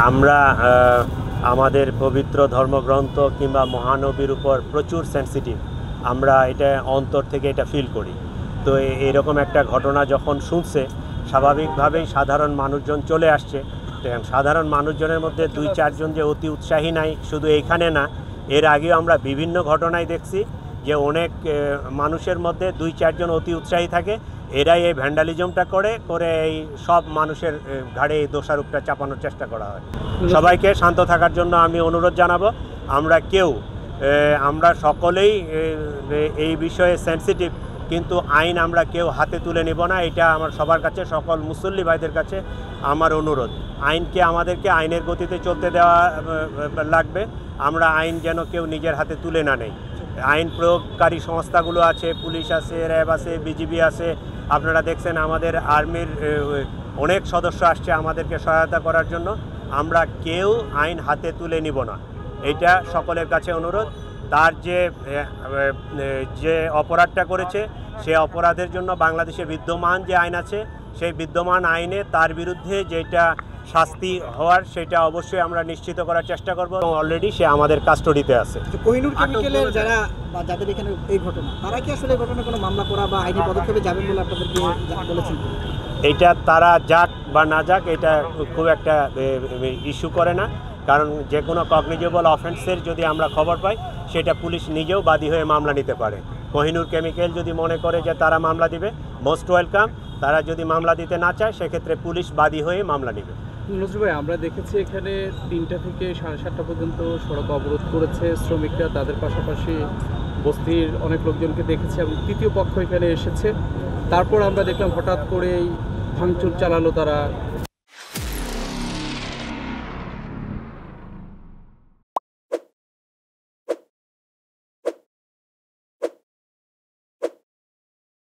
আমরা আমাদের পবিত্র ধর্মগ্রন্থ কিংবা মহানবীর উপর প্রচুর সেন্সিটিভ। আমরা এটা অন্তর থেকে এটা ফিল করি। তো এরকম একটা ঘটনা যখন শুনছে, স্বাভাবিকভাবেই সাধারণ মানুষজন চলে আসছে। সাধারণ মানুষজনের মধ্যে 2-4 জন যে অতি উৎসাহী নাই, শুধু এইখানে না, এর আগেও আমরা বিভিন্ন ঘটনায় দেখছি যে অনেক মানুষের মধ্যে 2-4 জন অতি উৎসাহী থাকে। এরাই এই ভ্যান্ডালিজমটা করে এই সব মানুষের ঘাড়ে এই দোষারোপটা চাপানোর চেষ্টা করা হয়। সবাইকে শান্ত থাকার জন্য আমি অনুরোধ জানাবো। আমরা সকলেই এই বিষয়ে সেন্সিটিভ, কিন্তু আইন আমরা কেউ হাতে তুলে নেব না। এটা আমার সবার কাছে, সকল মুসল্লি ভাইদের কাছে আমার অনুরোধ। আমাদেরকে আইনের গতিতে চলতে দেওয়া লাগবে। আমরা আইন যেন কেউ নিজের হাতে তুলে না নেই। আইন প্রয়োগকারী সংস্থাগুলো আছে, পুলিশ আছে, র্যাব আছে, বিজিবি আছে। আপনারা দেখছেন আমাদের আর্মির অনেক সদস্য আসছে আমাদেরকে সহায়তা করার জন্য। আমরা কেউ আইন হাতে তুলে নিব না, এটা সকলের কাছে অনুরোধ। তার যে অপরাধটা করেছে, সে অপরাধের জন্য বাংলাদেশে বিদ্যমান যে আইন আছে, সেই বিদ্যমান আইনে তার বিরুদ্ধে যেটা শাস্তি হওয়ার, সেটা অবশ্যই আমরা নিশ্চিত করার চেষ্টা করব। অলরেডি সে আমাদের কাস্টডিতে আছে। কোহিনূর কেমিক্যালের যাদের এখানে এই ঘটনা, তারা কি আসলে এই ঘটনায় কোনো মামলা করা বা আইনি পদক্ষেপে যাবেন বলে আপনাদেরকে বলেছেন? এটা তারা যাক বা না যাক, এটা খুব একটা ইস্যু করে না। কারণ যে কোনো কগনিজেবল অফেন্সের যদি আমরা খবর পাই, সেটা পুলিশ নিজেও বাদী হয়ে মামলা নিতে পারে। কোহিনূর কেমিক্যাল যদি মনে করে যে তারা মামলা দিবে, মোস্ট ওয়েলকাম। তারা যদি মামলা দিতে না চায়, সেক্ষেত্রে পুলিশ বাদী হয়ে মামলা নেবে। নজরুল ভাই, আমরা দেখেছি এখানে 3টা থেকে 7:30 পর্যন্ত সড়ক অবরোধ করেছে শ্রমিকরা। তাদের পাশাপাশি বস্তির অনেক লোকজনকে দেখেছি এবং তৃতীয় পক্ষ এখানে এসেছে। তারপর আমরা দেখলাম হঠাৎ করেই ভাঙচুর চালালো তারা।